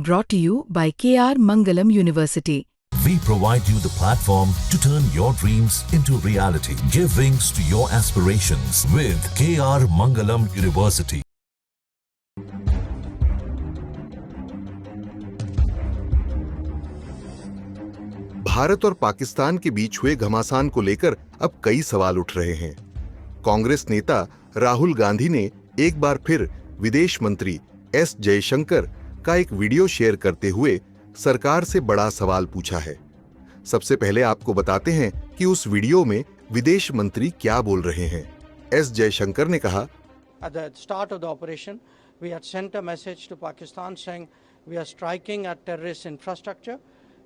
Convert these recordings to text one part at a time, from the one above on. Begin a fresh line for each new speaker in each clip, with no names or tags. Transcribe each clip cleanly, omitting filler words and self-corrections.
Brought to you by KR Mangalam University.
We provide you the platform to turn your dreams into reality. Give wings to your aspirations with KR Mangalam University.
Bharat और पाकिस्तान के बीच हुए घमासान को लेकर अब कई सवाल उठ रहे हैं। कांग्रेस नेता राहुल गांधी ने एक बार फिर विदेश मंत्री एस जयशंकर का एक वीडियो शेयर करते हुए सरकार से बड़ा सवाल पूछा है। सबसे पहले आपको बताते हैं कि उस वीडियो में विदेश मंत्री क्या बोल रहे हैं। एस जयशंकर ने कहा,
At the start of the operation, we had sent a message to Pakistan saying we are striking at terrorist infrastructure.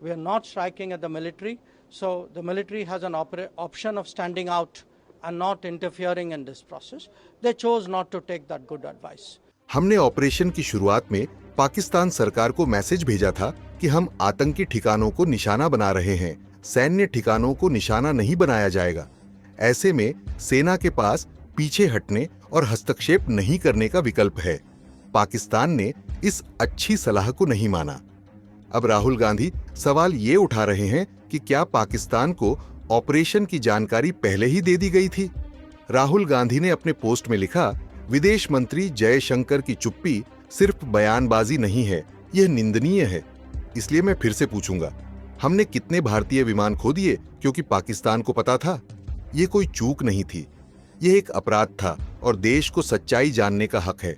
We are not striking at the military. So the military has an option of standing out and not interfering in this process. They chose not to take that good advice.
हमने operation की शुरुआत में पाकिस्तान सरकार को message भेजा था कि हम आतंकी ठिकानों को निशाना बना रहे हैं, सैन्य ठिकानों को निशाना नहीं बनाया जाएगा। ऐसे में सेना के पास पीछे हटने और हस्तक्षेप नहीं करने का विकल्प है। पाकिस्तान ने इस अच्छी सलाह को नहीं माना। अब राहुल गांधी सवाल ये उठा रहे हैं कि क्या पाकिस्तान को ऑपरेशन की जानकारी पहले ही दे दी गई थी। राहुल गांधी ने अपने पोस्ट में लिखा, विदेश मंत्री जयशंकर की चुप्पी सिर्फ बयानबाजी नहीं है, यह निंदनीय है। इसलिए मैं फिर से पूछूंगा, हमने कितने भारतीय विमान खो दिए क्योंकि पाकिस्तान को पता था? यह कोई चूक नहीं थी, यह एक अपराध था और देश को सच्चाई जानने का हक है।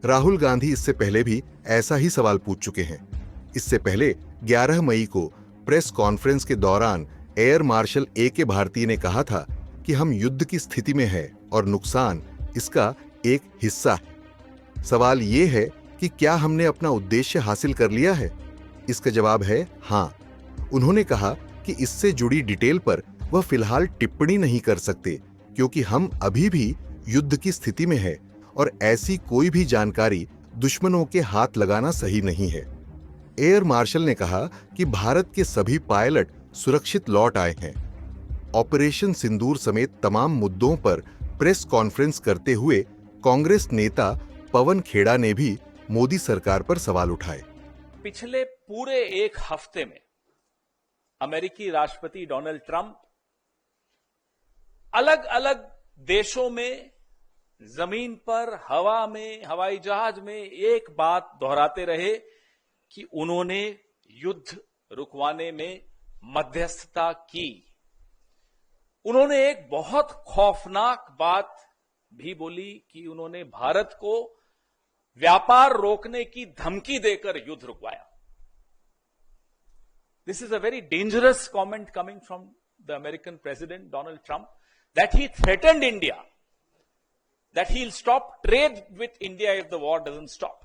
राहुल गांधी इससे पहले भी ऐसा ही सवाल पूछ चुके हैं। इससे पहले 11 मई को प्रेस कॉन्फ्रेंस के दौरान एयर मार्शल AK भारती ने कहा था कि हम युद्ध की स्थिति में हैं और नुकसान इसका एक हिस्सा है। सवाल ये है कि क्या हमने अपना उद्देश्य हासिल कर लिया है? इसका जवाब है हां। उन्होंने कहा कि इससे जुड़ी डिटेल पर वह फिलहाल टिप्पणी नहीं कर सकते क्योंकि हम अभी भी युद्ध की स्थिति में हैं और ऐसी कोई भी जानकारी दुश्मनों के हाथ लगाना सही नहीं है। एयर मार्शल ने कहा कि भारत के सभी पायलट सुरक्षित लौट आए हैं। ऑपरेशन सिंदूर समेत तमाम मुद्दों पर प्रेस कॉन्फ्रेंस करते हुए कांग्रेस नेता पवन खेड़ा ने भी मोदी सरकार पर सवाल उठाए।
पिछले पूरे एक हफ्ते में अमेरिकी राष्ट्रपति डोनाल्ड ट्रंप अलग अलग देशों में, जमीन पर, हवा में, हवाई जहाज में एक बात दोहराते रहे कि उन्होंने युद्ध रुकवाने में मध्यस्थता की। उन्होंने एक बहुत खौफनाक बात भी बोली कि उन्होंने भारत को व्यापार रोकने की धमकी देकर युद्ध रुकवाया। This is a very dangerous comment coming from the American president Donald Trump that he threatened India that he will stop trade with India if the war doesn't stop.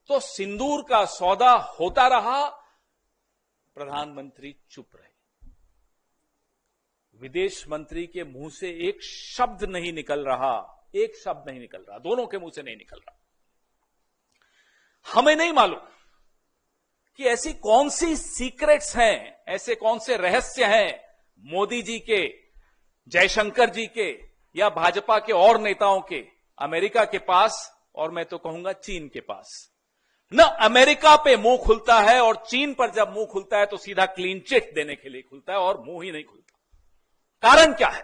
तो सिंदूर का सौदा होता रहा, प्रधानमंत्री चुप रहे। विदेश मंत्री के मुंह से एक शब्द नहीं निकल रहा, एक शब्द नहीं निकल रहा, दोनों के मुंह से नहीं निकल रहा। हमें नहीं मालूम कि ऐसी कौन सी सीक्रेट्स हैं, ऐसे कौन से रहस्य हैं मोदी जी के, जयशंकर जी के या भाजपा के और नेताओं के, अमेरिका के पास और मैं तो कहूंगा चीन के पास। न अमेरिका पे मुंह खुलता है और चीन पर जब मुंह खुलता है तो सीधा क्लीन चिट देने के लिए खुलता है और मुंह ही नहीं खुलता। कारण क्या है?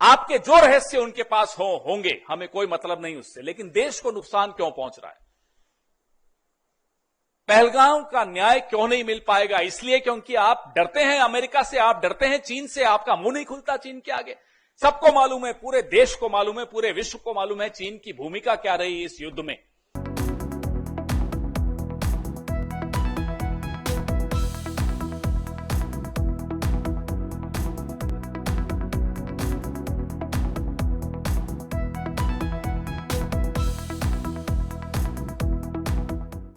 आपके जो रहस्य उनके पास होंगे, हमें कोई मतलब नहीं उससे, लेकिन देश को नुकसान क्यों पहुंच रहा है? पहलगाम का न्याय क्यों नहीं मिल पाएगा? इसलिए क्योंकि आप डरते हैं अमेरिका से, आप डरते हैं चीन से, आपका मुंह नहीं खुलता चीन के आगे। सबको मालूम है, पूरे देश को मालूम है, पूरे विश्व को मालूम है चीन की भूमिका क्या रही इस युद्ध में।